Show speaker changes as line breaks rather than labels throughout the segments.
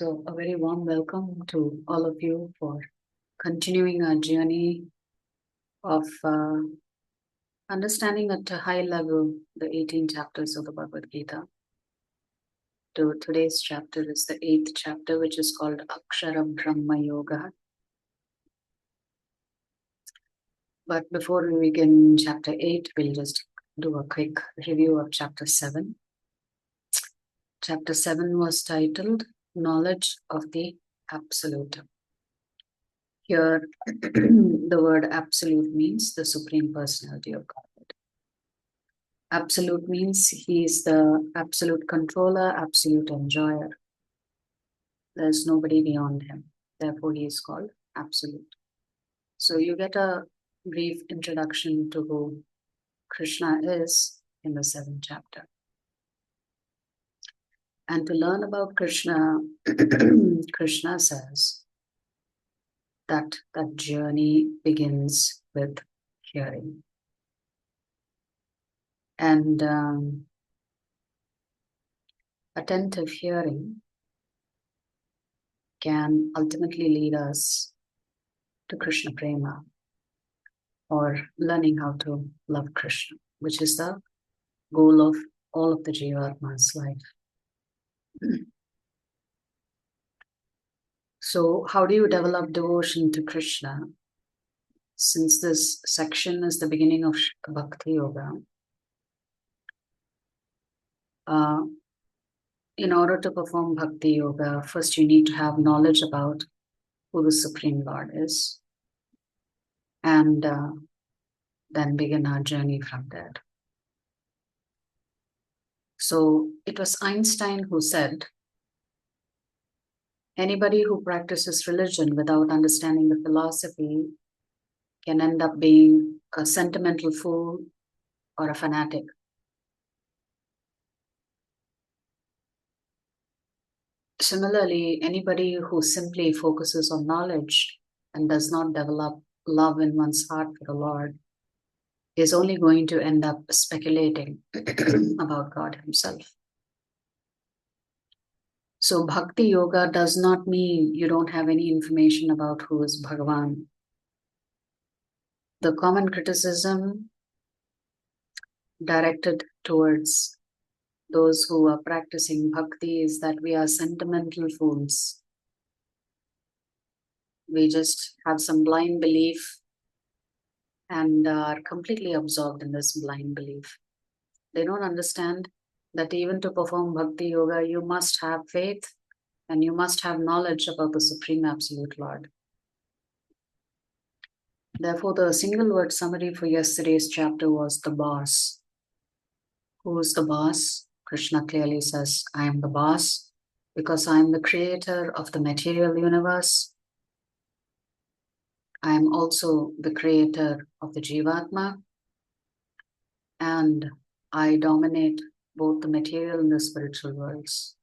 So a very warm welcome to all of you for continuing our journey of understanding at a high level the 18 chapters of the Bhagavad Gita. Today's chapter is the 8th chapter, which is called Akshara Brahma Yoga. But before we begin chapter 8, we'll just do a quick review of chapter 7. Chapter 7 was titled Knowledge of the Absolute. Here, the word absolute means the Supreme Personality of Godhead. Absolute means he is the absolute controller, absolute enjoyer. There's nobody beyond him. Therefore, he is called absolute. So you get a brief introduction to who Krishna is in the 7th chapter. And to learn about Krishna, Krishna says that journey begins with hearing. And attentive hearing can ultimately lead us to Krishna Prema, or learning how to love Krishna, which is the goal of all of the Jivatma's life. So how do you develop devotion to Krishna? Since this section is the beginning of Bhakti Yoga, in order to perform Bhakti Yoga, first you need to have knowledge about who the Supreme Lord is, and then begin our journey from there. So it was Einstein who said, anybody who practices religion without understanding the philosophy can end up being a sentimental fool or a fanatic. Similarly, anybody who simply focuses on knowledge and does not develop love in one's heart for the Lord is only going to end up speculating about God himself. So Bhakti Yoga does not mean you don't have any information about who is Bhagavan. The common criticism directed towards those who are practicing bhakti is that we are sentimental fools. We just have some blind belief and are completely absorbed in this blind belief. They don't understand that even to perform bhakti yoga, you must have faith and you must have knowledge about the Supreme Absolute Lord. Therefore, the single word summary for yesterday's chapter was the boss. Who is the boss? Krishna clearly says, I am the boss because I am the creator of the material universe. I am also the creator of the Jivatma, and I dominate both the material and the spiritual worlds.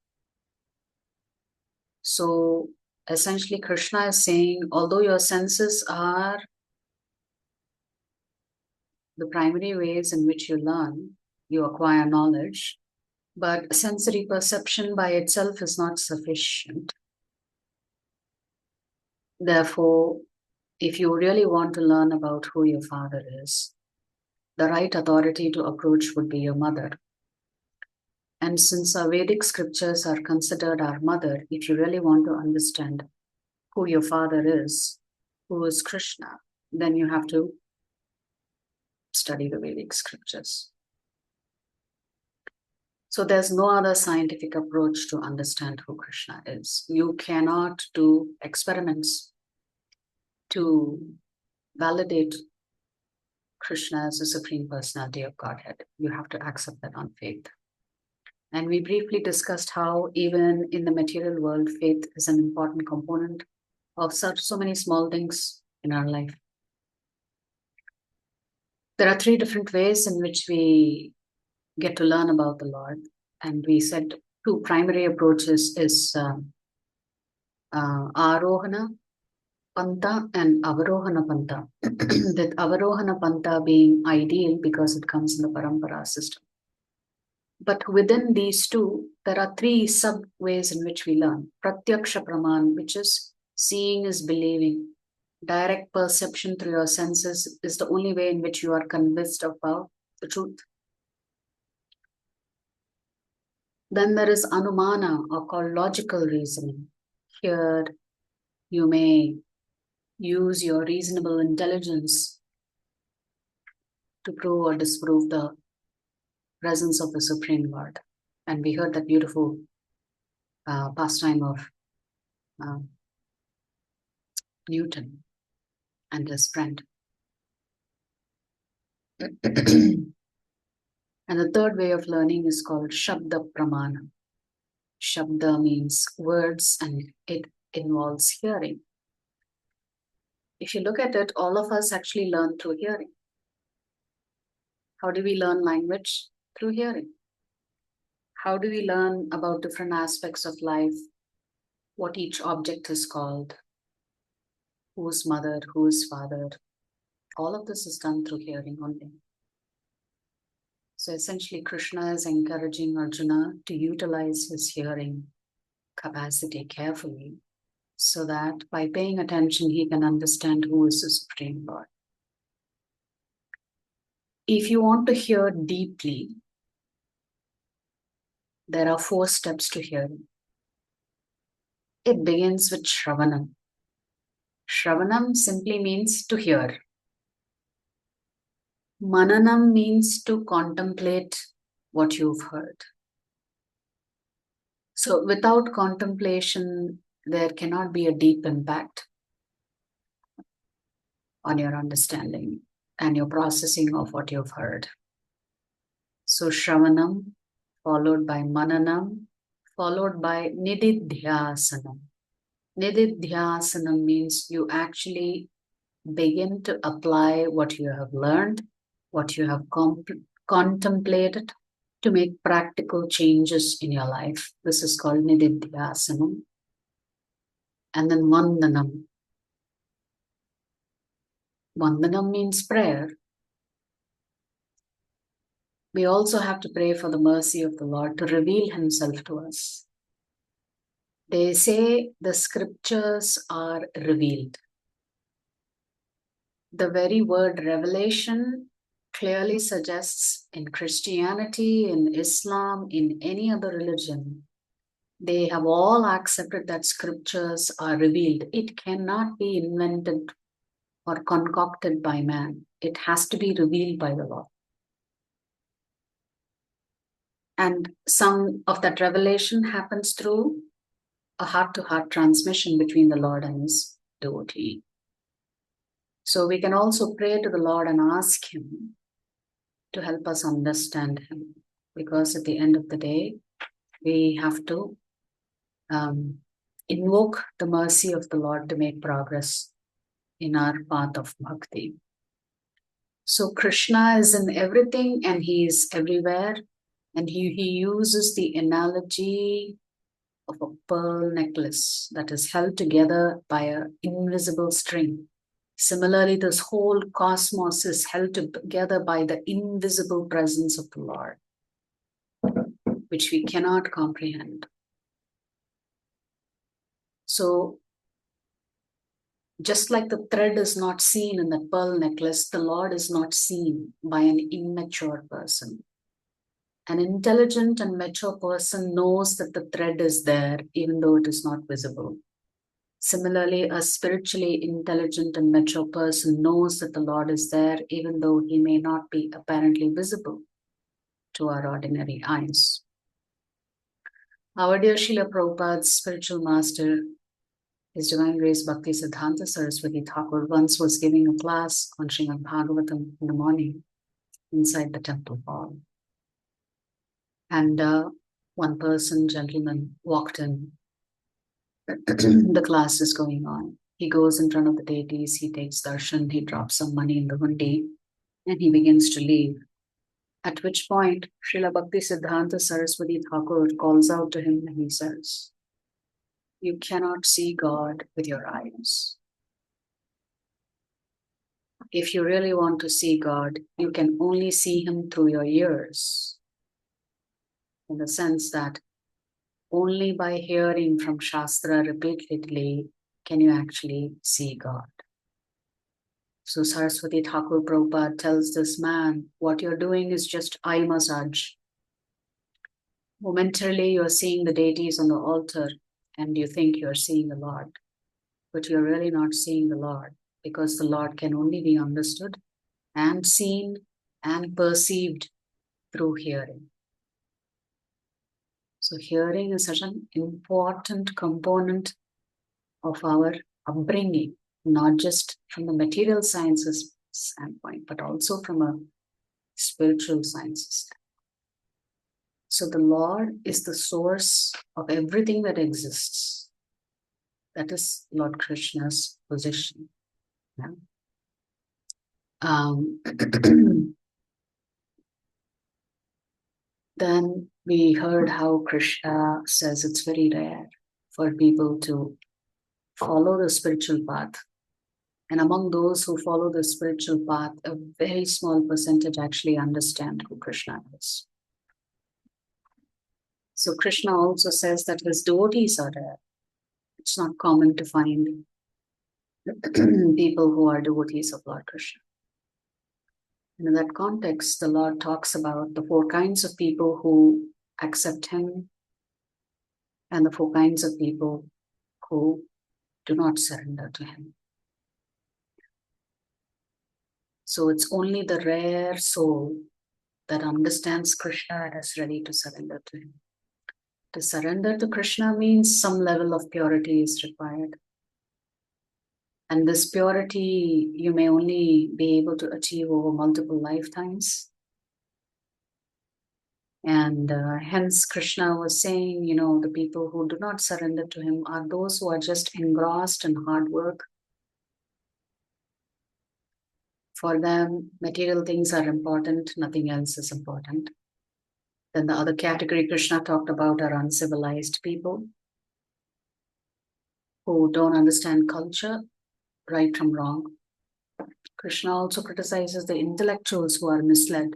So essentially Krishna is saying, although your senses are the primary ways in which you learn, you acquire knowledge, but sensory perception by itself is not sufficient. Therefore, if you really want to learn about who your father is, the right authority to approach would be your mother. And since our Vedic scriptures are considered our mother, if you really want to understand who your father is, who is Krishna, then you have to study the Vedic scriptures. So there's no other scientific approach to understand who Krishna is. You cannot do experiments to validate Krishna as the Supreme Personality of Godhead. You have to accept that on faith. And we briefly discussed how even in the material world, faith is an important component of so many small things in our life. There are 3 different ways in which we get to learn about the Lord. And we said 2 primary approaches is Arohana Panta and Avarohana Panta. That Avarohana Panta being ideal because it comes in the Parampara system. But within these two, there are three sub-ways in which we learn. Pratyaksha Praman, which is seeing is believing. Direct perception through your senses is the only way in which you are convinced about the truth. Then there is Anumana, or called logical reasoning. Here, you may use your reasonable intelligence to prove or disprove the presence of the Supreme Lord. And we heard that beautiful pastime of Newton and his friend. And the third way of learning is called Shabda Pramana. Shabda means words and it involves hearing. If you look at it, all of us actually learn through hearing. How do we learn language? Through hearing. How do we learn about different aspects of life? What each object is called? Who's mother? Who's father? All of this is done through hearing only. So essentially, Krishna is encouraging Arjuna to utilize his hearing capacity carefully so that by paying attention, he can understand who is the Supreme Lord. If you want to hear deeply, there are 4 steps to hearing. It begins with Shravanam. Shravanam simply means to hear. Mananam means to contemplate what you've heard. So without contemplation, there cannot be a deep impact on your understanding and your processing of what you've heard. So Shravanam, followed by Mananam, followed by Nididhyasanam. Nididhyasanam means you actually begin to apply what you have learned, what you have contemplated to make practical changes in your life. This is called Nididhyasanam. And then Vandanam. Vandanam means prayer. We also have to pray for the mercy of the Lord to reveal himself to us. They say the scriptures are revealed. The very word revelation clearly suggests in Christianity, in Islam, in any other religion, they have all accepted that scriptures are revealed. It cannot be invented or concocted by man. It has to be revealed by the Lord. And some of that revelation happens through a heart-to-heart transmission between the Lord and his devotee. So we can also pray to the Lord and ask him to help us understand him. Because at the end of the day, we have to invoke the mercy of the Lord to make progress in our path of bhakti. So Krishna is in everything and he is everywhere. And he uses the analogy of a pearl necklace that is held together by an invisible string. Similarly, this whole cosmos is held together by the invisible presence of the Lord, which we cannot comprehend. So, just like the thread is not seen in the pearl necklace, the Lord is not seen by an immature person. An intelligent and mature person knows that the thread is there, even though it is not visible. Similarly, a spiritually intelligent and mature person knows that the Lord is there, even though he may not be apparently visible to our ordinary eyes. Our dear Srila Prabhupada's spiritual master, His Divine Grace Bhakti Siddhanta Saraswati Thakur, once was giving a class on Srimad Bhagavatam in the morning inside the temple hall. And one gentleman, walked in. The class is going on. He goes in front of the deities, he takes darshan, he drops some money in the hundi, and he begins to leave. At which point, Srila Bhakti Siddhanta Saraswati Thakur calls out to him and he says, "You cannot see God with your eyes. If you really want to see God, you can only see him through your ears. in the sense that only by hearing from Shastra repeatedly can you actually see God. So Saraswati Thakur Prabhupada tells this man, what you're doing is just eye massage. Momentarily you're seeing the deities on the altar and you think you're seeing the Lord, but you're really not seeing the Lord, because the Lord can only be understood and seen and perceived through hearing. So hearing is such an important component of our upbringing, not just from the material sciences standpoint, but also from a spiritual sciences standpoint. So the Lord is the source of everything that exists. That is Lord Krishna's position. Yeah? Then we heard how Krishna says it's very rare for people to follow the spiritual path. And among those who follow the spiritual path, a very small percentage actually understand who Krishna is. So Krishna also says that his devotees are rare. It's not common to find people who are devotees of Lord Krishna. And in that context, the Lord talks about the 4 kinds of people who accept him and the 4 kinds of people who do not surrender to him. So it's only the rare soul that understands Krishna and is ready to surrender to him. To surrender to Krishna means some level of purity is required. And this purity you may only be able to achieve over multiple lifetimes. And hence Krishna was saying, the people who do not surrender to him are those who are just engrossed in hard work. For them, material things are important, nothing else is important. Then the other category Krishna talked about are uncivilized people who don't understand culture, right from wrong. Krishna also criticizes the intellectuals who are misled.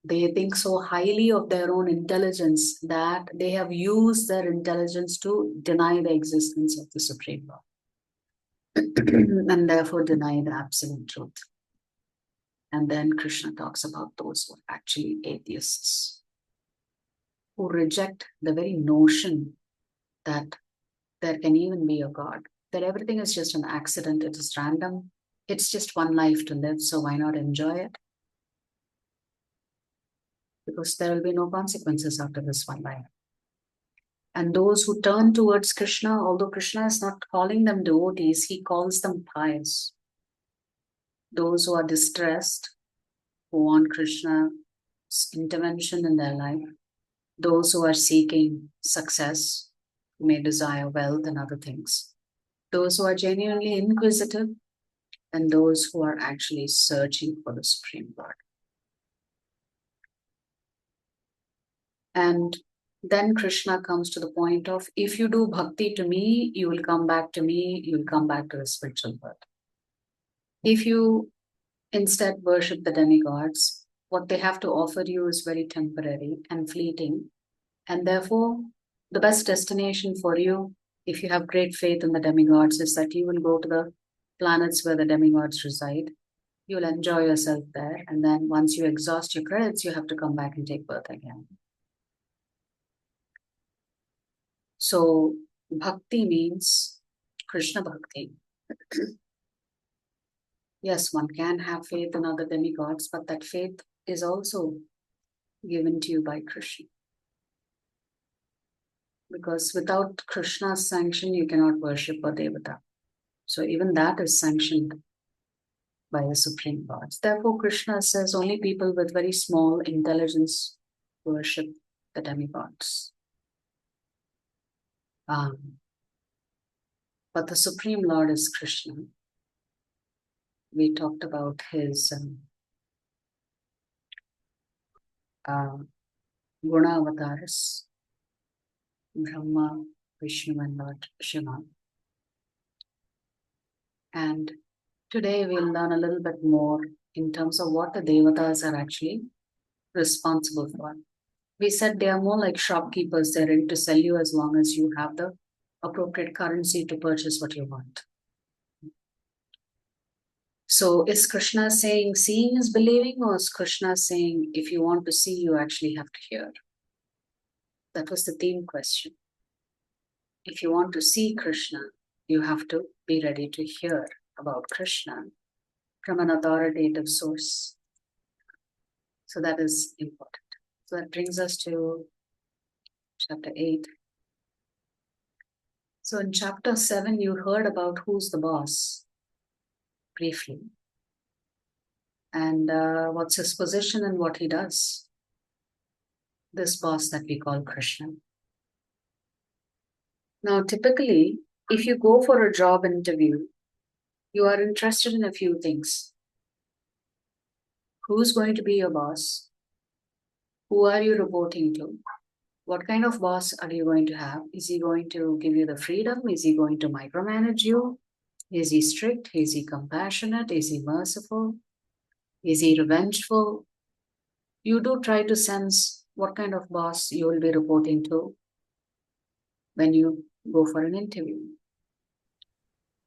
They think so highly of their own intelligence that they have used their intelligence to deny the existence of the Supreme Lord and therefore deny the absolute truth. And then Krishna talks about those who are actually atheists, who reject the very notion that there can even be a God, that everything is just an accident, it is random, it's just one life to live, so why not enjoy it? Because there will be no consequences after this one life. And those who turn towards Krishna, although Krishna is not calling them devotees, he calls them pious. Those who are distressed, who want Krishna's intervention in their life, those who are seeking success, who may desire wealth and other things, those who are genuinely inquisitive, and those who are actually searching for the Supreme Lord. And then Krishna comes to the point of, if you do bhakti to me, you will come back to me, you will come back to the spiritual world. If you instead worship the demigods, what they have to offer you is very temporary and fleeting. And therefore, the best destination for you, if you have great faith in the demigods, is that you will go to the planets where the demigods reside. You will enjoy yourself there. And then once you exhaust your credits, you have to come back and take birth again. So bhakti means Krishna bhakti. Yes, one can have faith in other demigods, but that faith is also given to you by Krishna. Because without Krishna's sanction, you cannot worship a devata. So even that is sanctioned by the Supreme Lord. Therefore, Krishna says only people with very small intelligence worship the demigods. But the Supreme Lord is Krishna. We talked about his Guna avatars, Brahma, Vishnu, and Lord Shiva. And today we'll learn a little bit more in terms of what the devatas are actually responsible for. We said they are more like shopkeepers. They're ready to sell you as long as you have the appropriate currency to purchase what you want. So is Krishna saying seeing is believing, or is Krishna saying if you want to see, you actually have to hear? That was the theme question. If you want to see Krishna, you have to be ready to hear about Krishna from an authoritative source. So that is important. So that brings us to chapter 8. So in chapter 7, you heard about who's the boss, briefly. And what's his position and what he does. This boss that we call Krishna. Now, typically, if you go for a job interview, you are interested in a few things. Who's going to be your boss? Who are you reporting to? What kind of boss are you going to have? Is he going to give you the freedom? Is he going to micromanage you? Is he strict? Is he compassionate? Is he merciful? Is he revengeful? You do try to sense what kind of boss you will be reporting to when you go for an interview.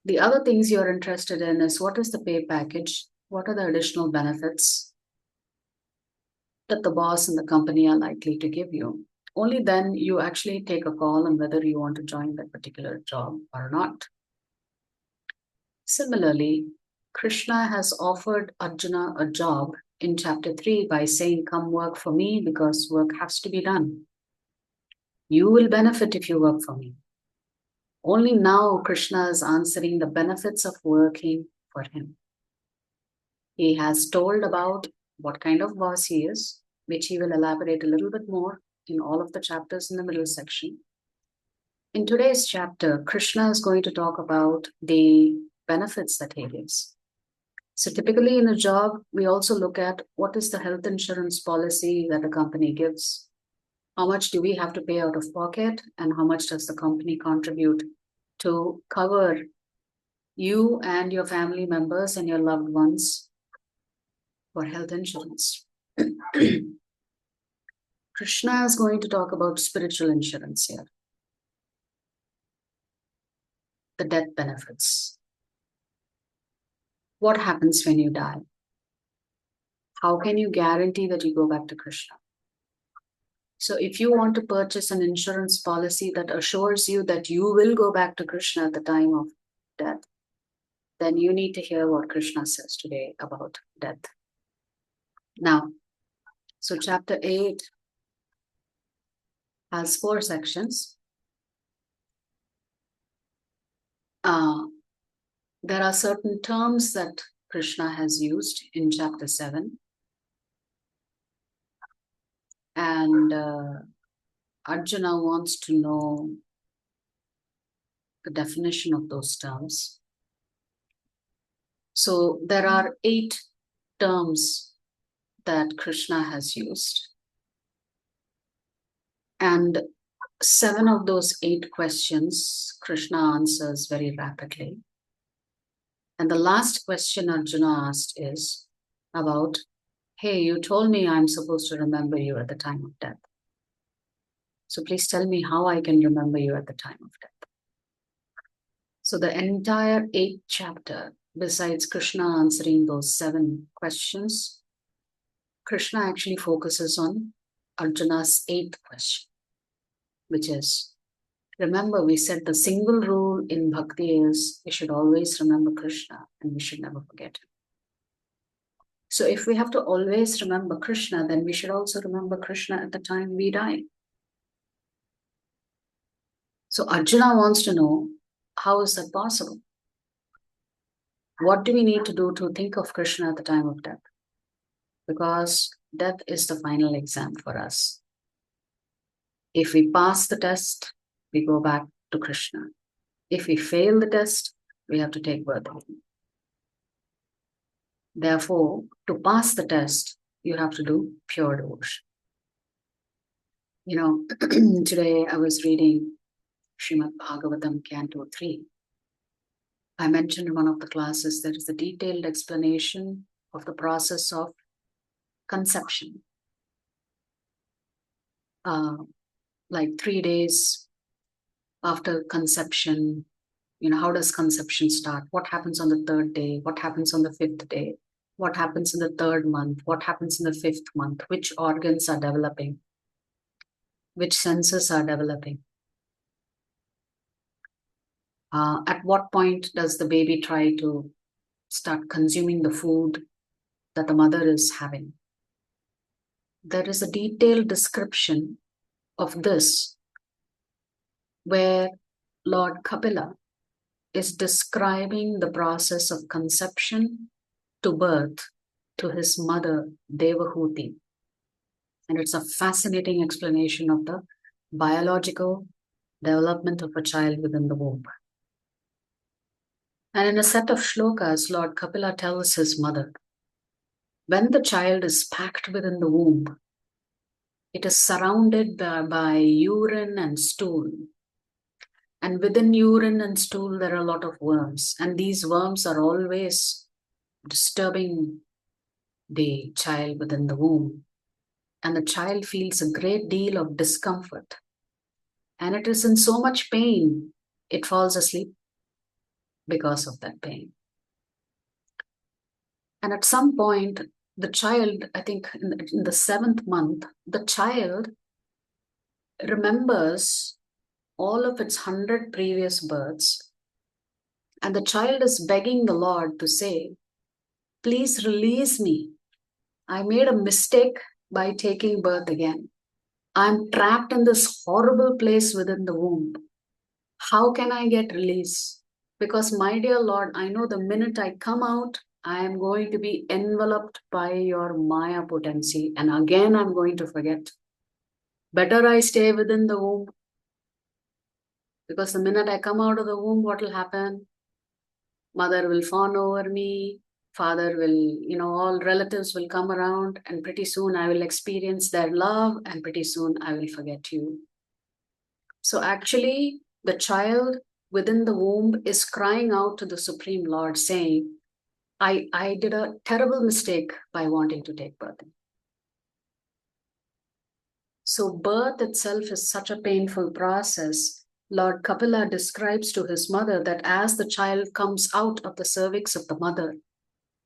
The other things you're interested in is what is the pay package? What are the additional benefits that the boss and the company are likely to give you? Only then you actually take a call on whether you want to join that particular job or not. Similarly, Krishna has offered Arjuna a job in chapter 3 by saying, come work for me because work has to be done. You will benefit if you work for me. Only now Krishna is answering the benefits of working for him. He has told about what kind of boss he is, which he will elaborate a little bit more in all of the chapters in the middle section. In today's chapter, Krishna is going to talk about the benefits that he gives. So typically in a job, we also look at what is the health insurance policy that a company gives. How much do we have to pay out of pocket and how much does the company contribute to cover you and your family members and your loved ones for health insurance. Krishna is going to talk about spiritual insurance here. The death benefits. What happens when you die? How can you guarantee that you go back to Krishna? So if you want to purchase an insurance policy that assures you that you will go back to Krishna at the time of death, then you need to hear what Krishna says today about death. Now, so chapter 8 has 4 sections. There are certain terms that Krishna has used in chapter 7. And Arjuna wants to know the definition of those terms. So there are 8 terms that Krishna has used. And 7 of those 8 questions, Krishna answers very rapidly. And the last question Arjuna asked is about, hey, you told me I'm supposed to remember you at the time of death. So please tell me how I can remember you at the time of death. So the entire 8th chapter, besides Krishna answering those 7 questions, Krishna actually focuses on Arjuna's 8th question, which is, remember, we said the single rule in bhakti is we should always remember Krishna and we should never forget him. So if we have to always remember Krishna, then we should also remember Krishna at the time we die. So Arjuna wants to know, how is that possible? What do we need to do to think of Krishna at the time of death? Because death is the final exam for us. If we pass the test, we go back to Krishna. If we fail the test, we have to take birth again. Therefore, to pass the test, you have to do pure devotion. You know, today I was reading Srimad Bhagavatam, Canto 3. I mentioned in one of the classes there is a detailed explanation of the process of conception. like 3 days after conception, how does conception start? What happens on the 3rd day? What happens on the 5th day? What happens in the 3rd month? What happens in the 5th month? Which organs are developing? Which senses are developing? At what point does the baby try to start consuming the food that the mother is having? There is a detailed description of this where Lord Kapila is describing the process of conception to birth to his mother Devahuti. And it's a fascinating explanation of the biological development of a child within the womb. And in a set of shlokas, Lord Kapila tells his mother, when the child is packed within the womb, it is surrounded by urine and stool. And within urine and stool, there are a lot of worms. And these worms are always disturbing the child within the womb. And the child feels a great deal of discomfort. And it is in so much pain, it falls asleep because of that pain. And at some point, the child, I think in the 7th month, the child remembers all of its 100 previous births. And the child is begging the Lord to say, please release me. I made a mistake by taking birth again. I'm trapped in this horrible place within the womb. How can I get release? Because my dear Lord, I know the minute I come out, I am going to be enveloped by your Maya potency. And again, I'm going to forget. Better I stay within the womb. Because the minute I come out of the womb, what will happen? Mother will fawn over me. Father will, all relatives will come around. And pretty soon I will experience their love. And pretty soon I will forget you. So actually, the child within the womb is crying out to the Supreme Lord saying, I did a terrible mistake by wanting to take birth. So birth itself is such a painful process. Lord Kapila describes to his mother that as the child comes out of the cervix of the mother,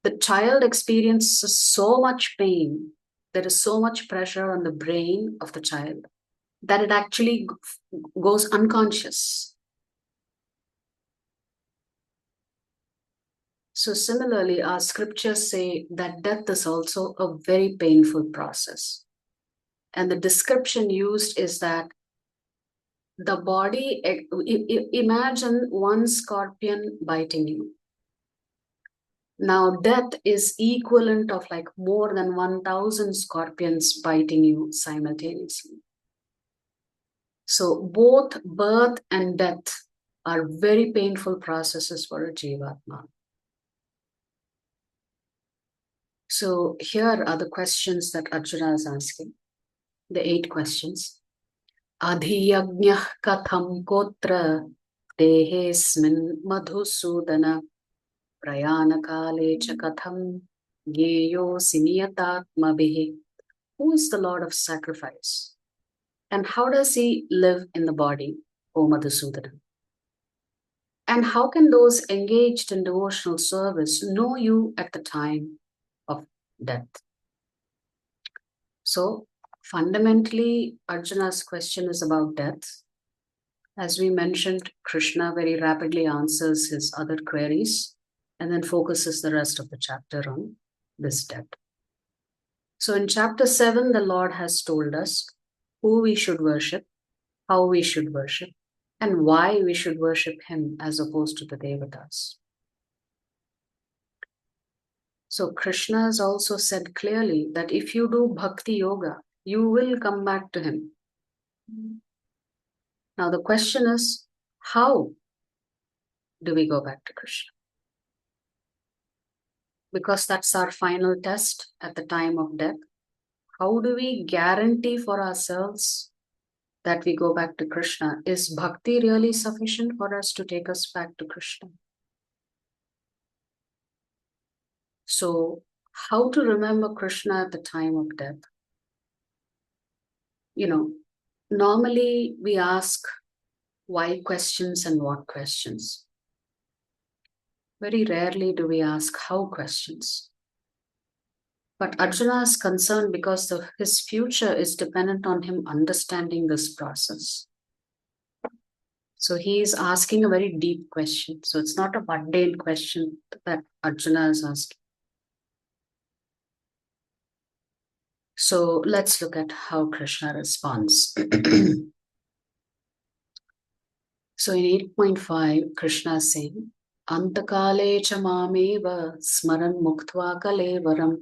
the child experiences so much pain. There is so much pressure on the brain of the child that it actually goes unconscious. So similarly, our scriptures say that death is also a very painful process. And the description used is that the body, imagine one scorpion biting you. Now death is equivalent of like more than 1,000 scorpions biting you simultaneously. So both birth and death are very painful processes for a Jivatma. So here are the questions that Arjuna is asking. The 8 questions. Adhiyajñah katham kotra dehesmin madhusudana prayanakale cha katham geyo siniyatatmabhihi. Who is the Lord of sacrifice? And how does he live in the body, O Madhusudana? And how can those engaged in devotional service know you at the time of death? So, fundamentally, Arjuna's question is about death. As we mentioned, Krishna very rapidly answers his other queries and then focuses the rest of the chapter on this death. So in chapter 7, the Lord has told us who we should worship, how we should worship, and why we should worship him as opposed to the Devatas. So Krishna has also said clearly that if you do bhakti yoga, you will come back to him. Now the question is, how do we go back to Krishna? Because that's our final test at the time of death. How do we guarantee for ourselves that we go back to Krishna? Is bhakti really sufficient for us to take us back to Krishna? So, how to remember Krishna at the time of death? Normally, we ask why questions and what questions. Very rarely do we ask how questions. But Arjuna is concerned because his future is dependent on him understanding this process. So he is asking a very deep question. So it's not a mundane question that Arjuna is asking. So let's look at how Krishna responds. So in 8.5, Krishna is saying, Antakale cha mameva smaran muktva kalevaram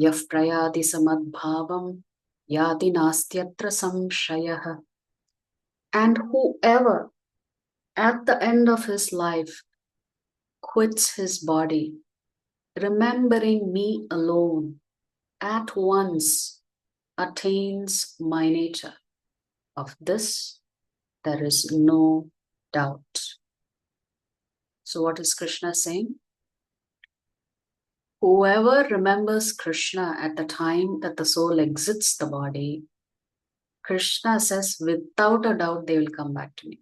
yaf prayati samadbhavam yati nastyatra samshayah. And whoever at the end of his life quits his body, remembering me alone, at once attains my nature. Of this, there is no doubt. So what is Krishna saying? Whoever remembers Krishna at the time that the soul exits the body, Krishna says, without a doubt, they will come back to me.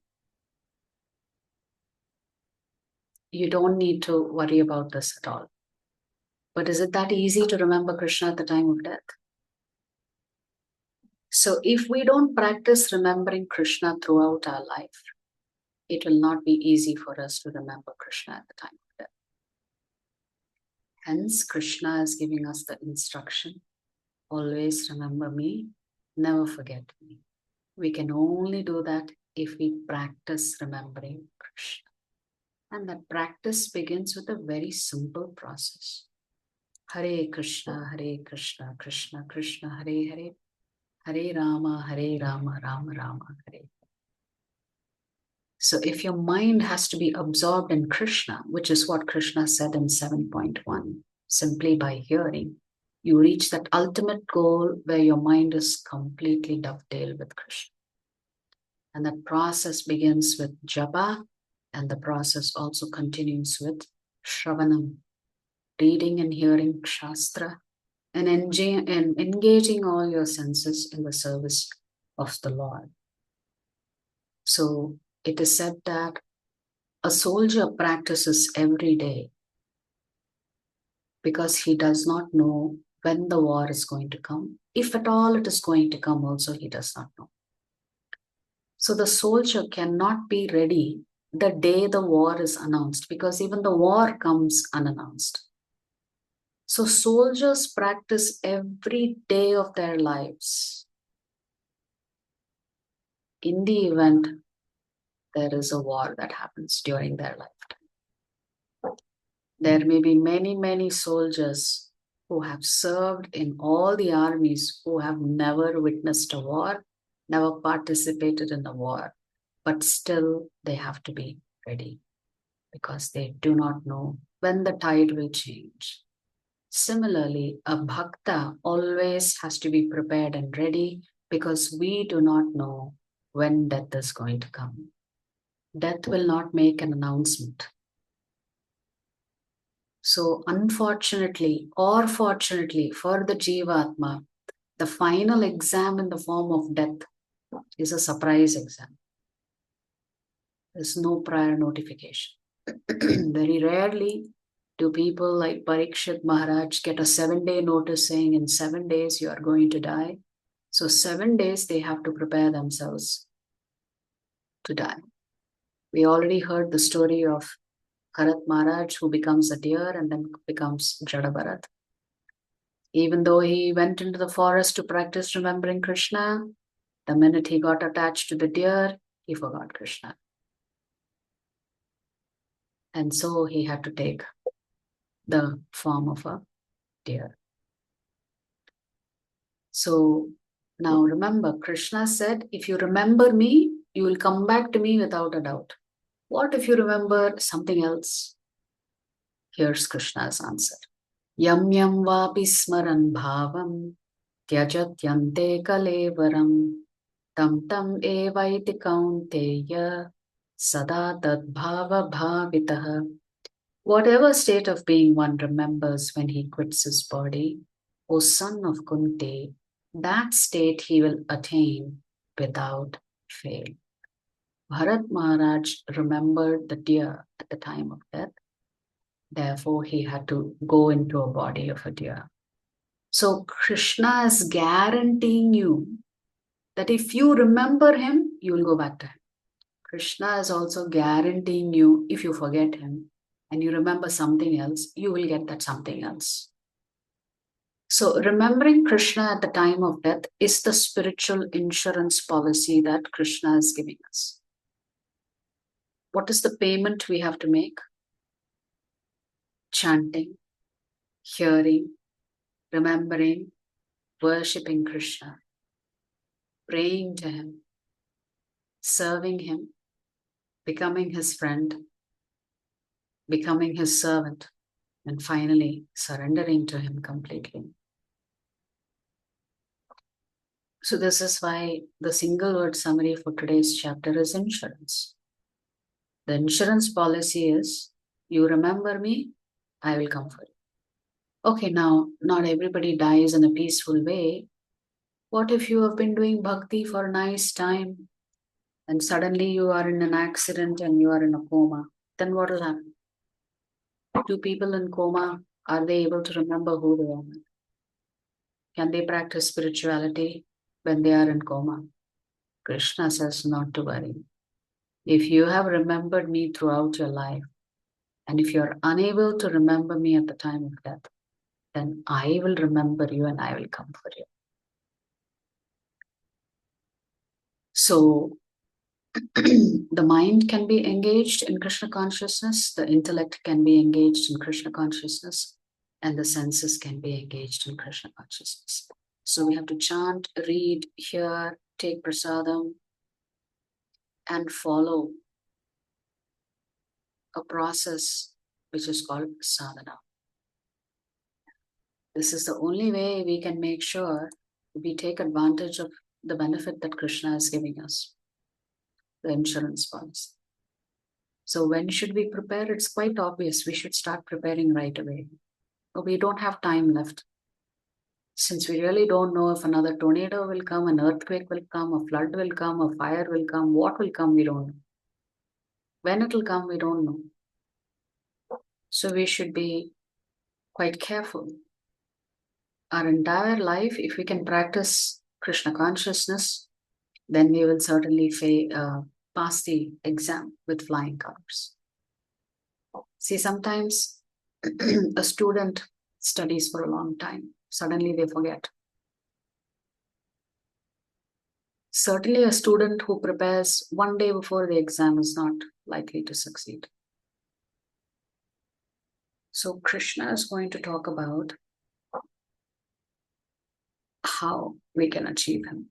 You don't need to worry about this at all. But is it that easy to remember Krishna at the time of death? So if we don't practice remembering Krishna throughout our life, it will not be easy for us to remember Krishna at the time of death. Hence, Krishna is giving us the instruction, always remember me, never forget me. We can only do that if we practice remembering Krishna. And that practice begins with a very simple process. Hare Krishna, Krishna Krishna, Hare Hare, Hare Rama, Rama Rama, Hare. So if your mind has to be absorbed in Krishna, which is what Krishna said in 7.1, simply by hearing, you reach that ultimate goal where your mind is completely dovetailed with Krishna. And that process begins with japa, and the process also continues with shravanam, reading and hearing shastra, and engaging all your senses in the service of the Lord. So it is said that a soldier practices every day because he does not know when the war is going to come. If at all it is going to come also, he does not know. So the soldier cannot be ready the day the war is announced, because even the war comes unannounced. So soldiers practice every day of their lives. In the event there is a war that happens during their lifetime, there may be many, many soldiers who have served in all the armies who have never witnessed a war, never participated in a war, but still they have to be ready because they do not know when the tide will change. Similarly, a bhakta always has to be prepared and ready because we do not know when death is going to come. Death will not make an announcement. So unfortunately or fortunately for the Jivatma, the final exam in the form of death is a surprise exam. There's no prior notification. Very rarely do people like Parikshit Maharaj get a 7-day notice saying in 7 days you are going to die. So 7 days they have to prepare themselves to die. We already heard the story of Bharat Maharaj, who becomes a deer and then becomes Jada Bharat. Even though he went into the forest to practice remembering Krishna, the minute he got attached to the deer, he forgot Krishna. And so he had to take the form of a deer. So now remember, Krishna said, if you remember me, you will come back to me without a doubt. What if you remember something else? Here's Krishna's answer. Yam yam vapi smaran bhavam tyajatyante kalevaram tam tam evaiti kaunteya sada tad bhava bhavitaha. Whatever state of being one remembers when he quits his body, O son of Kunti, that state he will attain without fail. Bharat Maharaj remembered the deer at the time of death. Therefore, he had to go into a body of a deer. So Krishna is guaranteeing you that if you remember him, you will go back to him. Krishna is also guaranteeing you, if you forget him and you remember something else, you will get that something else. So remembering Krishna at the time of death is the spiritual insurance policy that Krishna is giving us. What is the payment we have to make? Chanting, hearing, remembering, worshipping Krishna, praying to him, serving him, becoming his friend, becoming his servant, and finally surrendering to him completely. So this is why the single word summary for today's chapter is insurance. The insurance policy is, you remember me, I will come for you. Okay, now, not everybody dies in a peaceful way. What if you have been doing bhakti for a nice time and suddenly you are in an accident and you are in a coma? Then what will happen? Do people in coma, are they able to remember who they are? Can they practice spirituality when they are in coma? Krishna says not to worry. If you have remembered me throughout your life, and if you are unable to remember me at the time of death, then I will remember you and I will come for you. So the mind can be engaged in Krishna consciousness, the intellect can be engaged in Krishna consciousness, and the senses can be engaged in Krishna consciousness. So we have to chant, read, hear, take prasadam, and follow a process which is called sadhana. This is the only way we can make sure we take advantage of the benefit that Krishna is giving us, the insurance policy. So when should we prepare? It's quite obvious. We should start preparing right away. But we don't have time left. Since we really don't know if another tornado will come, an earthquake will come, a flood will come, a fire will come, what will come, we don't know. When it will come, we don't know. So we should be quite careful. Our entire life, if we can practice Krishna consciousness, then we will certainly pass the exam with flying colors. See, sometimes a student studies for a long time. Suddenly they forget. Certainly a student who prepares one day before the exam is not likely to succeed. So Krishna is going to talk about how we can achieve him.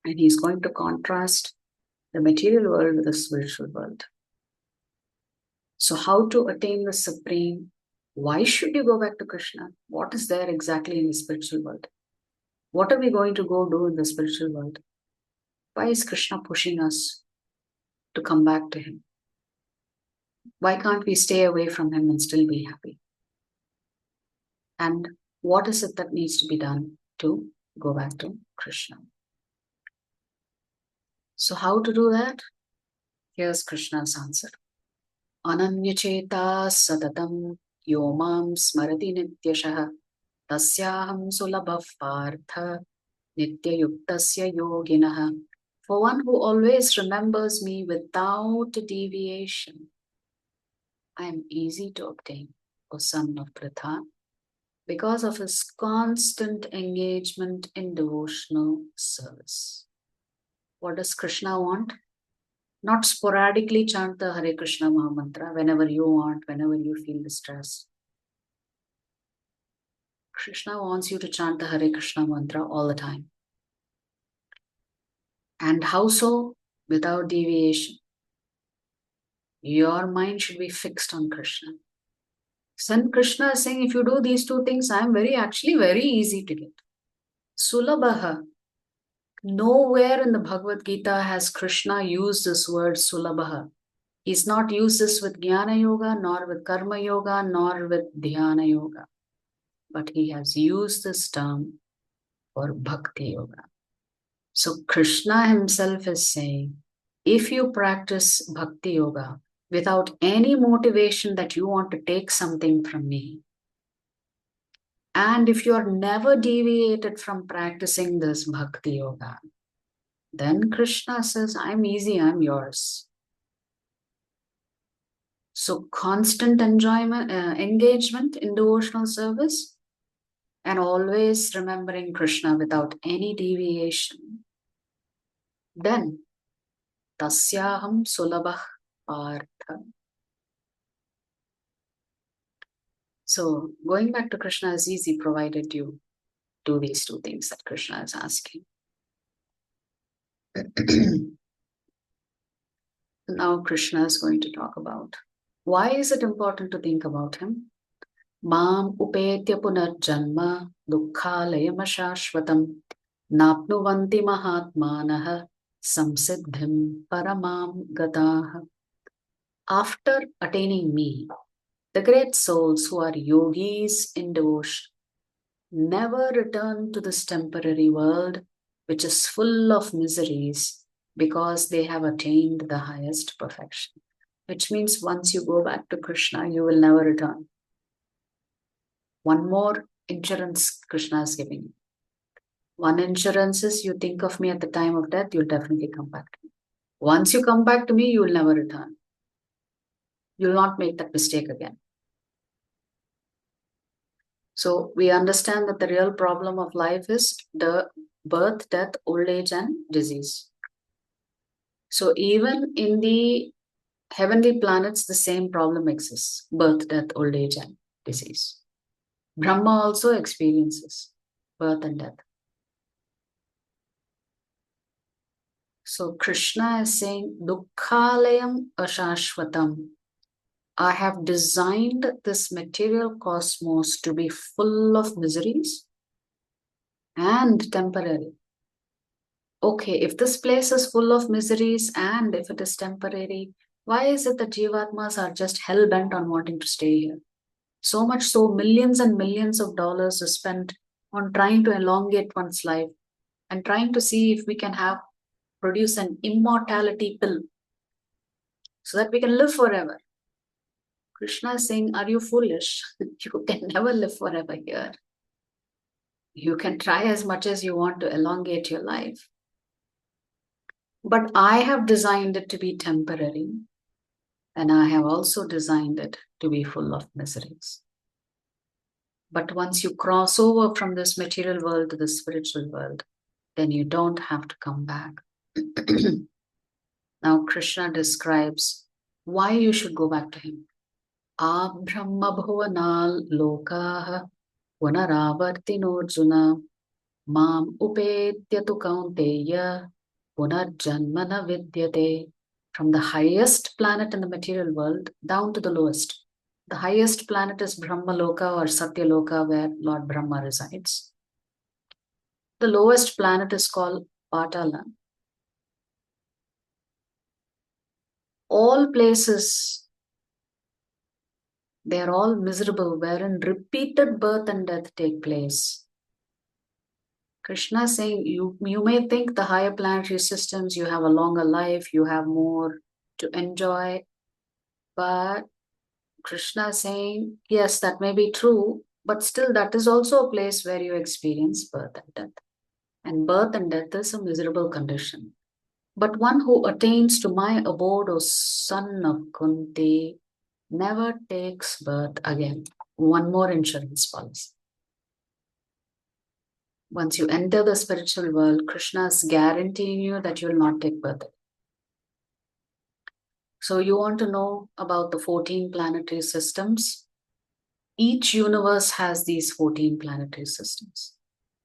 And he's going to contrast the material world with the spiritual world. So how to attain the supreme? Why should you go back to Krishna? What is there exactly in the spiritual world? What are we going to go do in the spiritual world? Why is Krishna pushing us to come back to him? Why can't we stay away from him and still be happy? And what is it that needs to be done to go back to Krishna? So how to do that? Here's Krishna's answer. Ananyacheta satatam yomam smarati nityashah tasyaham sulabhav partha nityayuktasya yoginah. For one who always remembers me without deviation, I am easy to obtain, O son of Pritha, because of his constant engagement in devotional service. What does Krishna want? Not sporadically chant the Hare Krishna Mahamantra whenever you want, whenever you feel distressed. Krishna wants you to chant the Hare Krishna mantra all the time. And how so? Without deviation. Your mind should be fixed on Krishna. Son Krishna is saying, if you do these two things, I am actually very easy to get. Sulabhaha. Nowhere in the Bhagavad Gita has Krishna used this word Sulabhaha. He's not used this with Jnana Yoga, nor with Karma Yoga, nor with Dhyana Yoga. But he has used this term for Bhakti Yoga. So Krishna himself is saying, if you practice bhakti yoga without any motivation that you want to take something from me, and if you are never deviated from practicing this bhakti yoga, then Krishna says, I'm easy, I'm yours. So constant enjoyment, engagement in devotional service, and always remembering Krishna without any deviation, then tasyaham sulabah partha. So going back to Krishna is easy provided you do these two things that Krishna is asking. Now Krishna is going to talk about why is it important to think about him? Mam upetya punarjanma dukkhalayam ashashvatam napnuvanti mahatmanah samsiddhim paramam gataha. After attaining me, the great souls who are yogis in devotion never return to this temporary world, which is full of miseries, because they have attained the highest perfection. Which means once you go back to Krishna, you will never return. One more insurance Krishna is giving you. One insurance is you think of me at the time of death, you'll definitely come back to me. Once you come back to me, you will never return. You'll not make that mistake again. So we understand that the real problem of life is the birth, death, old age, and disease. So even in the heavenly planets, the same problem exists: birth, death, old age, and disease. Brahma also experiences birth and death. So Krishna is saying, Dukkhalayam ashashvatam. I have designed this material cosmos to be full of miseries and temporary. Okay, if this place is full of miseries and if it is temporary, why is it that Jivatmas are just hell-bent on wanting to stay here? So much so, millions and millions of dollars are spent on trying to elongate one's life and trying to see if we can produce an immortality pill so that we can live forever. Krishna is saying, are you foolish? You can never live forever here. You can try as much as you want to elongate your life. But I have designed it to be temporary, and I have also designed it to be full of miseries. But once you cross over from this material world to the spiritual world, then you don't have to come back. Now Krishna describes why you should go back to him. Brahma bhuvanal lokaha punaravartinorjuna mam upetyatu kaunteya punarjanmana vidyate. From the highest planet in the material world down to the lowest. The highest planet is Brahma Loka or Satya Loka, where Lord Brahma resides. The lowest planet is called Patala. All places, they are all miserable, wherein repeated birth and death take place. Krishna is saying, you may think the higher planetary systems, you have a longer life, you have more to enjoy, but Krishna is saying, yes, that may be true, but still that is also a place where you experience birth and death. And birth and death is a miserable condition. But one who attains to my abode, O son of Kunti, never takes birth again. One more insurance policy. Once you enter the spiritual world, Krishna is guaranteeing you that you will not take birth. So you want to know about the 14 planetary systems? Each universe has these 14 planetary systems.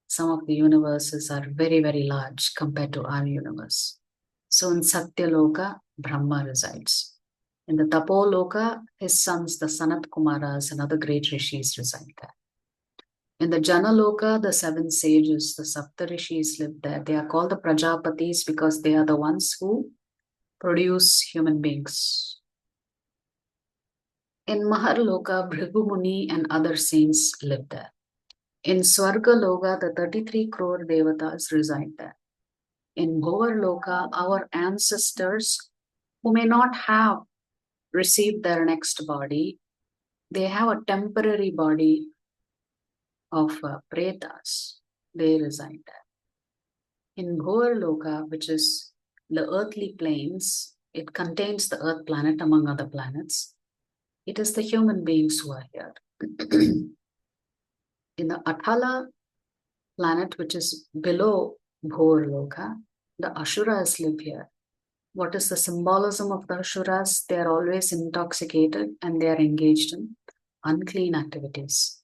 Some of the universes are very, very large compared to our universe. So in Satyaloka, Brahma resides. In the Tapoloka, his sons, the Sanat Kumaras and other great rishis reside there. In the Janaloka, the 7 sages, the Saptarishis live there. They are called the Prajapatis because they are the ones who produce human beings. In Maharloka, Bhrigu Muni and other saints live there. In Swarga Loka, the 33 crore devatas reside there. in Bhuvarloka, our ancestors who may not have received their next body, they have a temporary body of pretas. They reside there. In Bhuvarloka, which is the earthly planes, it contains the earth planet among other planets. It is the human beings who are here. In the Athala planet, which is below Bhuvarloka, the Asuras live here. What is the symbolism of the Asuras? They are always intoxicated and they are engaged in unclean activities.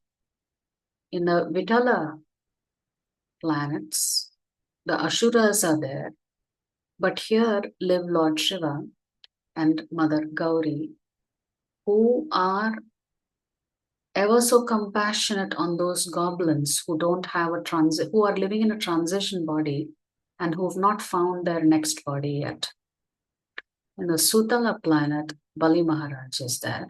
In the Vitala planets, the Asuras are there, but here live Lord Shiva and Mother Gauri, who are ever so compassionate on those goblins who don't have a who are living in a transition body and who have not found their next body yet. In the Sutala planet, Bali Maharaj is there.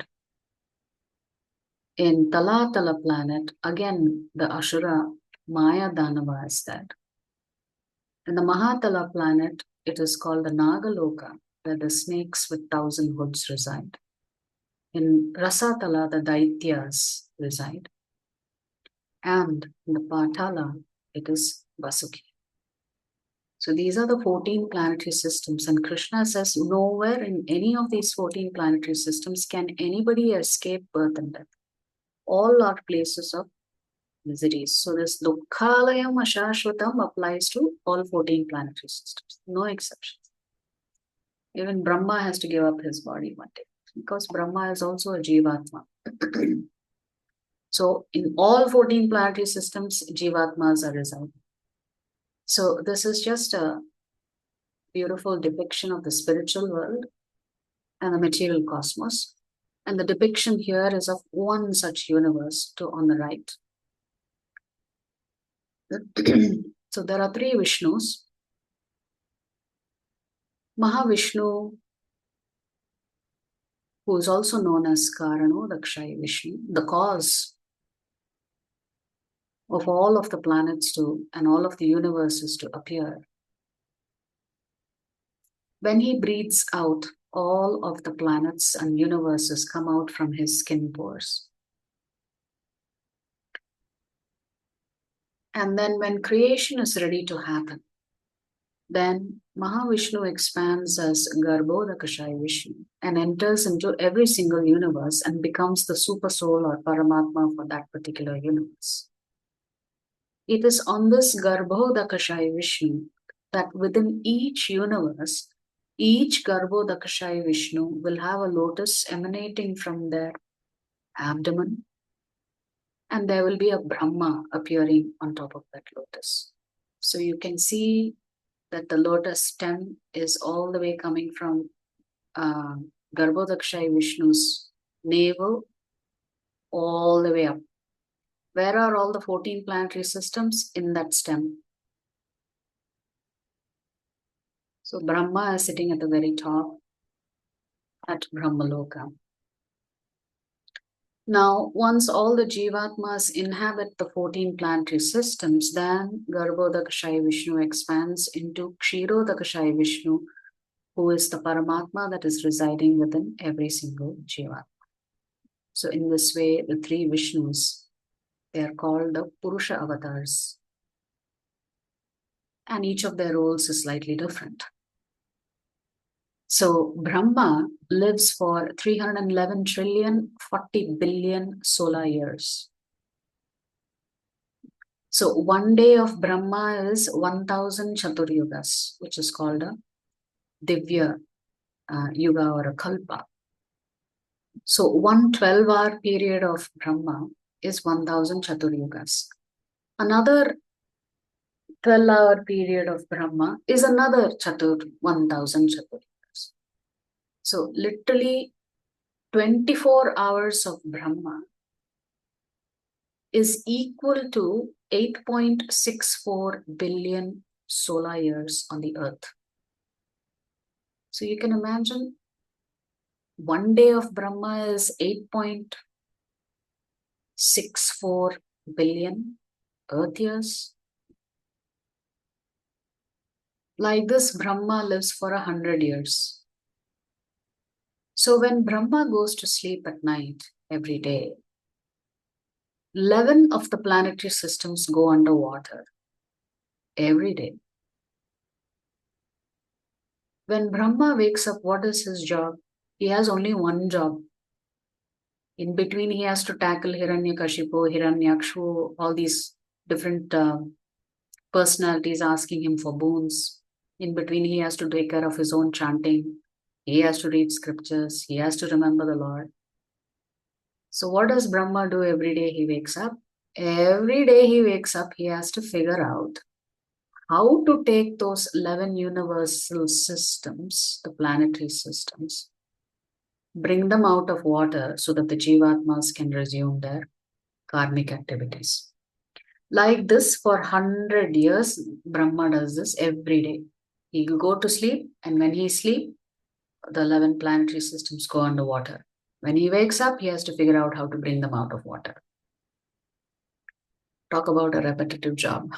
In Talatala planet, again the Ashura Maya Danava is there. In the Mahatala planet, it is called the Nagaloka, where the snakes with 1,000 hoods reside. In Rasatala, the Daityas reside. And in the Patala, it is Vasuki. So these are the 14 planetary systems. And Krishna says, nowhere in any of these 14 planetary systems can anybody escape birth and death. All are places of miseries. So this Dukkhalayam Ashashvatam applies to all 14 planetary systems. No exceptions. Even Brahma has to give up his body one day, because Brahma is also a Jivatma. So in all 14 planetary systems, Jivatmas are residing. So this is just a beautiful depiction of the spiritual world and the material cosmos. And the depiction here is of one such universe on the right. So there are 3 Vishnus. Mahavishnu, who is also known as Karano Dakshayi Vishnu, the cause of all of the planets and all of the universes to appear. When he breathes out, all of the planets and universes come out from his skin pores. And then when creation is ready to happen, then Mahavishnu expands as Garbhodakashayi Vishnu and enters into every single universe and becomes the super soul or Paramatma for that particular universe. It is on this Garbhodakashayi Vishnu that within each universe, each Garbhodakashayi Vishnu will have a lotus emanating from their abdomen, and there will be a Brahma appearing on top of that lotus. So you can see that the lotus stem is all the way coming from Garbhodakashayi Vishnu's navel all the way up. Where are all the 14 planetary systems? In that stem. So Brahma is sitting at the very top at Brahmaloka. Now, once all the Jivatmas inhabit the 14 planetary systems, then Garbhodakashayi Vishnu expands into Kshirodakashayi Vishnu, who is the Paramatma that is residing within every single Jivatma. So in this way, the 3 Vishnus, they are called the Purusha avatars. And each of their roles is slightly different. So Brahma lives for 311 trillion, 40 billion solar years. So one day of Brahma is 1000 Chaturyugas, which is called a Divya Yuga or a Kalpa. So one 12-hour period of Brahma is 1000 Chaturyugas. Another 12-hour period of Brahma is another 1000 Chaturyugas. So literally 24 hours of Brahma is equal to 8.64 billion solar years on the earth. So you can imagine one day of Brahma is 8.64 billion earth years. Like this, Brahma lives for 100 years. So when Brahma goes to sleep at night every day, 11 of the planetary systems go underwater every day. When Brahma wakes up, what is his job? He has only one job. In between, he has to tackle Hiranyakashipu, Hiranyakshu, all these different personalities asking him for boons. In between, he has to take care of his own chanting. He has to read scriptures. He has to remember the Lord. So, what does Brahma do every day he wakes up? Every day he wakes up, he has to figure out how to take those 11 universal systems, the planetary systems, bring them out of water so that the Jivatmas can resume their karmic activities. Like this, for 100 years, Brahma does this every day. He will go to sleep, and when he sleeps, the 11 planetary systems go underwater. When he wakes up, he has to figure out how to bring them out of water. Talk about a repetitive job.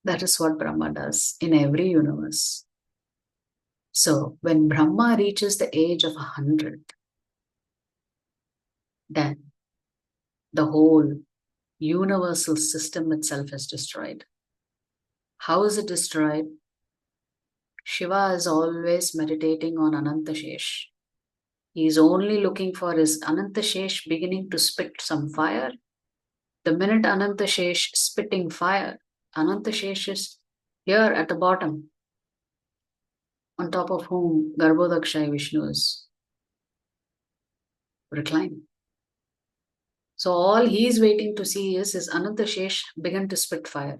That is what Brahma does in every universe. So when Brahma reaches the age of 100, then the whole universal system itself is destroyed. How is it destroyed? Shiva is always meditating on Anantashesh. He is only looking for his Anantashesh beginning to spit some fire. The minute Anantashesh spitting fire, Anantashesh is here at the bottom, on top of whom Garbhodakshay Vishnu is reclining. So all he is waiting to see is his Anantashesh begin to spit fire.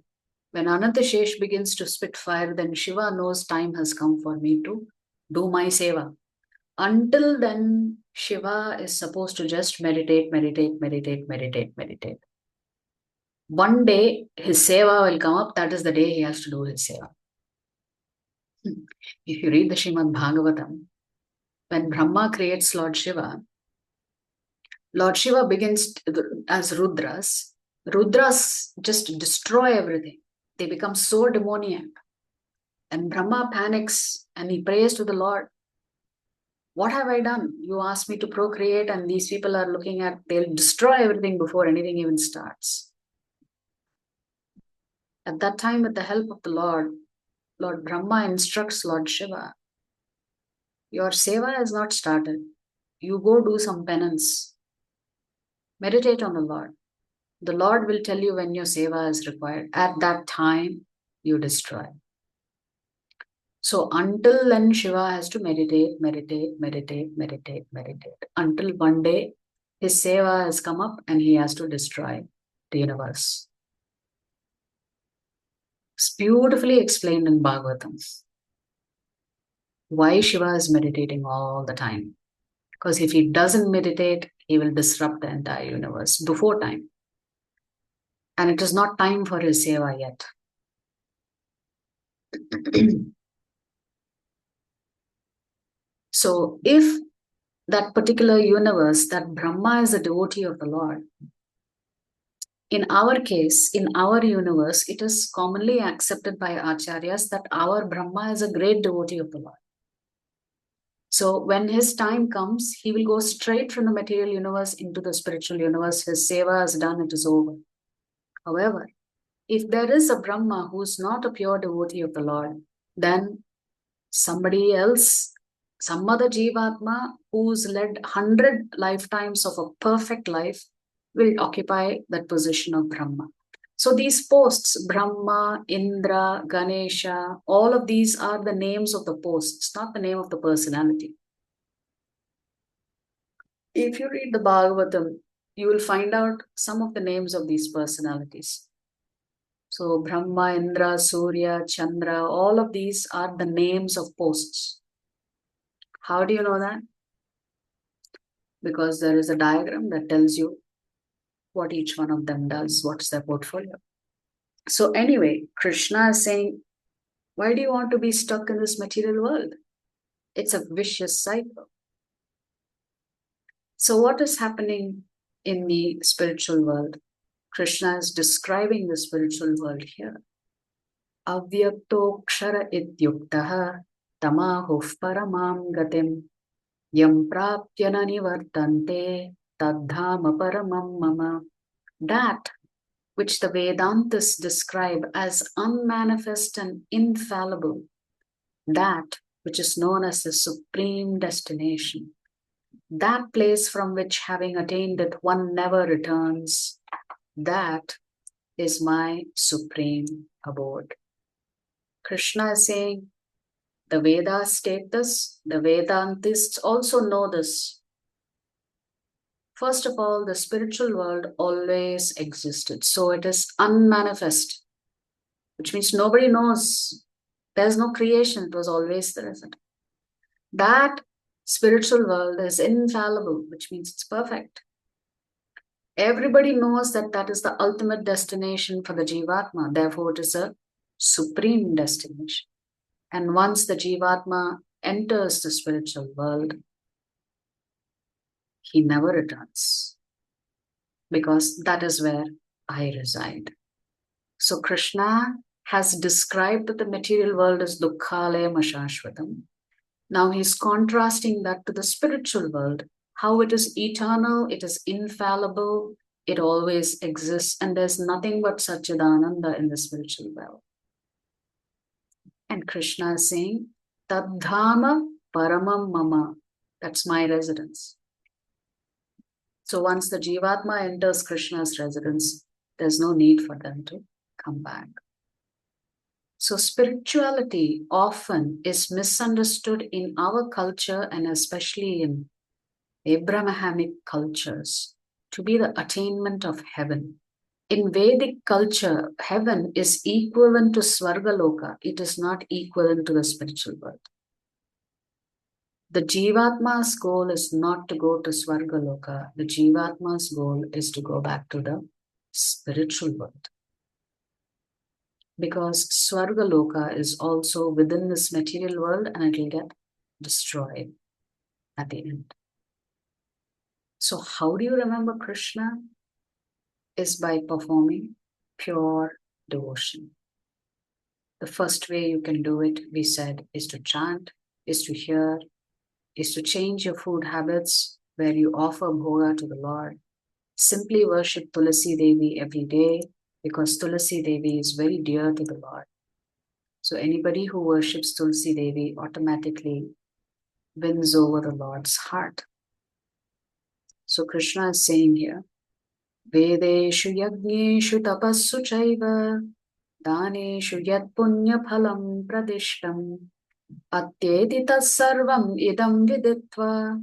When Anantashesh begins to spit fire, then Shiva knows time has come for me to do my seva. Until then, Shiva is supposed to just meditate, meditate, meditate, meditate, meditate. One day, his seva will come up. That is the day he has to do his seva. If you read the Srimad Bhagavatam, when Brahma creates Lord Shiva begins as Rudras. Rudras just destroy everything. They become so demoniac. And Brahma panics and he prays to the Lord. What have I done? You asked me to procreate, and these people are looking at, they'll destroy everything before anything even starts. At that time, with the help of the Lord, Lord Brahma instructs Lord Shiva, your seva has not started. You go do some penance. Meditate on the Lord. The Lord will tell you when your seva is required. At that time, you destroy. So until then, Shiva has to meditate, meditate, meditate, meditate, meditate. Until one day, his seva has come up and he has to destroy the universe. It's beautifully explained in Bhagavatam. Why Shiva is meditating all the time. Because if he doesn't meditate, he will disrupt the entire universe before time. And it is not time for his seva yet. So if that particular universe, that Brahma is a devotee of the Lord, in our case, in our universe, it is commonly accepted by acharyas that our Brahma is a great devotee of the Lord. So when his time comes, he will go straight from the material universe into the spiritual universe. His seva is done, it is over. However, if there is a Brahma who is not a pure devotee of the Lord, then somebody else, some other Jivatma who's led 100 lifetimes of a perfect life will occupy that position of Brahma. So these posts, Brahma, Indra, Ganesha, all of these are the names of the posts, not the name of the personality. If you read the Bhagavatam, you will find out some of the names of these personalities. So Brahma, Indra, Surya, Chandra, all of these are the names of posts. How do you know that? Because there is a diagram that tells you what each one of them does, what's their portfolio. So anyway, Krishna is saying, why do you want to be stuck in this material world? It's a vicious cycle. So what is happening in the spiritual world? Krishna is describing the spiritual world here. Avyaktoksara ityuktaha tamahuh paramam gatim yam prapyana nivartante tadhama paramam mama. That which the Vedantas describe as unmanifest and infallible, that which is known as the supreme destination, that place from which, having attained it, one never returns, that is my supreme abode. Krishna is saying, the Vedas state this, the Vedantists also know this. First of all, the spiritual world always existed, so it is unmanifest, which means nobody knows. There's no creation, it was always there. That spiritual world is infallible, which means it's perfect. Everybody knows that that is the ultimate destination for the Jivatma. Therefore, it is a supreme destination. And once the Jivatma enters the spiritual world, he never returns, because that is where I reside. So Krishna has described that the material world as dukkhalaya mashashvatam. Now he's contrasting that to the spiritual world, how it is eternal, it is infallible, it always exists, and there's nothing but Satchidananda in the spiritual world. And Krishna is saying, Tadhama paramam mama, that's my residence. So once the Jivatma enters Krishna's residence, there's no need for them to come back. So spirituality often is misunderstood in our culture, and especially in Abrahamic cultures, to be the attainment of heaven. In Vedic culture, heaven is equivalent to Svargaloka. It is not equivalent to the spiritual world. The Jivatma's goal is not to go to Svargaloka. The Jivatma's goal is to go back to the spiritual world. Because Svargaloka is also within this material world, and it will get destroyed at the end. So how do you remember Krishna? Is by performing pure devotion. The first way you can do it, we said, is to chant, is to hear, is to change your food habits where you offer bhoga to the Lord. Simply worship Tulasi Devi every day, because Tulasi Devi is very dear to the Lord. So anybody who worships Tulasi Devi automatically wins over the Lord's heart. So Krishna is saying here, Vedeshu yajneshu tapassu chaiva daneshu yat punya phalam pradishtam atyeti tassarvam idam viditva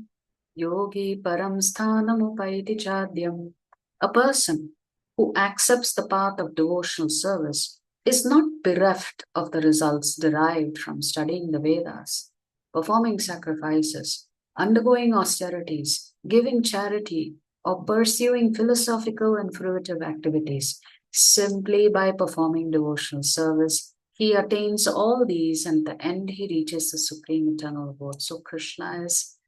yogi param sthanam upaiti chadyam. A person who accepts the path of devotional service is not bereft of the results derived from studying the Vedas, performing sacrifices, undergoing austerities, giving charity, or pursuing philosophical and fruitive activities. Simply by performing devotional service, he attains all these, and at the end he reaches the supreme eternal abode. So Krishna is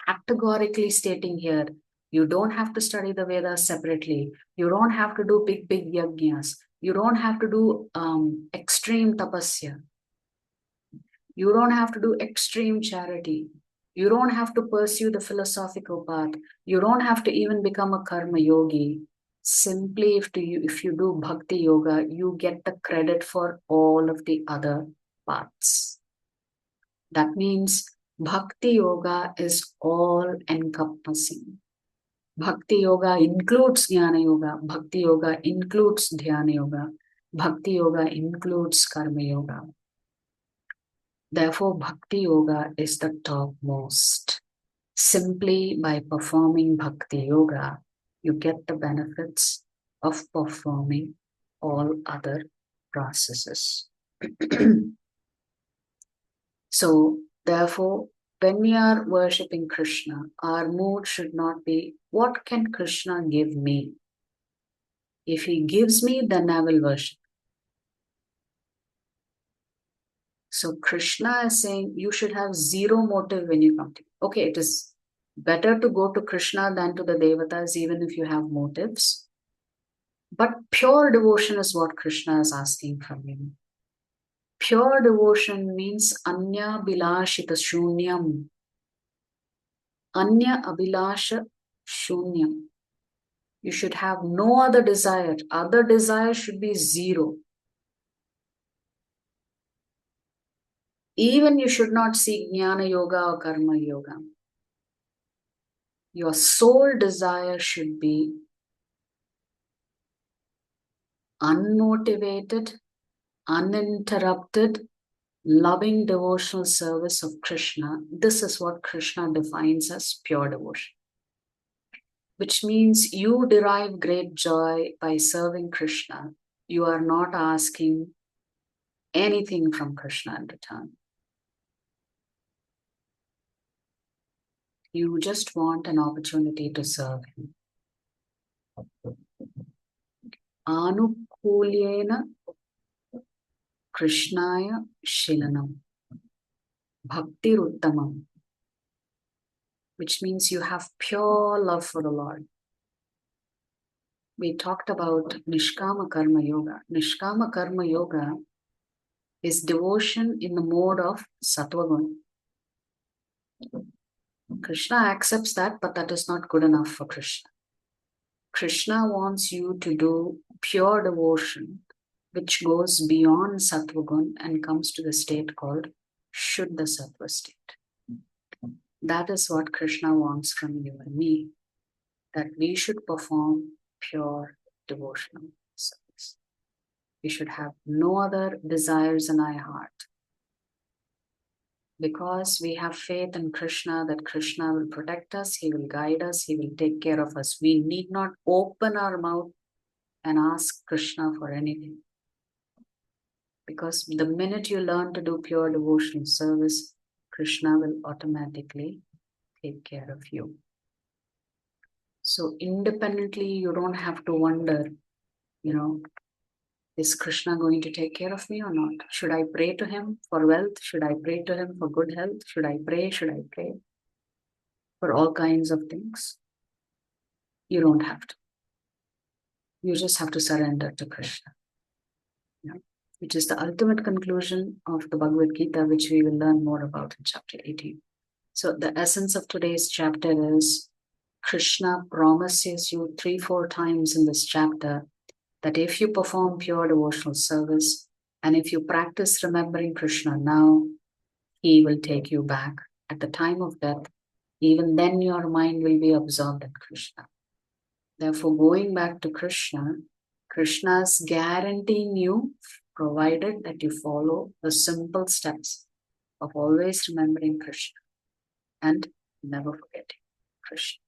categorically stating here, you don't have to study the Vedas separately. You don't have to do big yajnas. You don't have to do extreme tapasya. You don't have to do extreme charity. You don't have to pursue the philosophical path. You don't have to even become a karma yogi. Simply if you do bhakti yoga, you get the credit for all of the other paths. That means bhakti yoga is all encompassing. Bhakti yoga includes jnana yoga. Bhakti yoga includes dhyana yoga. Bhakti yoga includes karma yoga. Therefore, bhakti yoga is the topmost. Simply by performing bhakti yoga, you get the benefits of performing all other processes. So, therefore, when we are worshipping Krishna, our mood should not be, what can Krishna give me? If he gives me, then I will worship. So Krishna is saying you should have zero motive when you come to him. Okay, it is better to go to Krishna than to the Devatas, even if you have motives. But pure devotion is what Krishna is asking from you. Pure devotion means anya bilashita shunyam. Anya abhilasha shunyam. You should have no other desire. Other desire should be zero. Even you should not seek jnana yoga or karma yoga. Your sole desire should be unmotivated, uninterrupted, loving devotional service of Krishna. This is what Krishna defines as pure devotion. Which means you derive great joy by serving Krishna. You are not asking anything from Krishna in return. You just want an opportunity to serve him. Anukulyena Krishnaya Shilanam Bhakti Uttamam, which means you have pure love for the Lord. We talked about Nishkama Karma Yoga. Nishkama Karma Yoga is devotion in the mode of Sattva-guna. Krishna accepts that, but that is not good enough for Krishna. Krishna wants you to do pure devotion, which goes beyond Sattva-guna and comes to the state called Shuddha Sattva state. That is what Krishna wants from you and me, that we should perform pure devotional service. We should have no other desires in our heart. Because we have faith in Krishna, that Krishna will protect us, he will guide us, he will take care of us. We need not open our mouth and ask Krishna for anything. Because the minute you learn to do pure devotional service, Krishna will automatically take care of you. So independently, you don't have to wonder, is Krishna going to take care of me or not? Should I pray to him for wealth? Should I pray to him for good health? Should I pray? For all kinds of things? You don't have to. You just have to surrender to Krishna. Which is the ultimate conclusion of the Bhagavad Gita, which we will learn more about in chapter 18. So the essence of today's chapter is Krishna promises you 3-4 times in this chapter that if you perform pure devotional service and if you practice remembering Krishna now, he will take you back at the time of death. Even then your mind will be absorbed in Krishna. Therefore, going back to Krishna, Krishna's guaranteeing you, provided that you follow the simple steps of always remembering Krishna and never forgetting Krishna.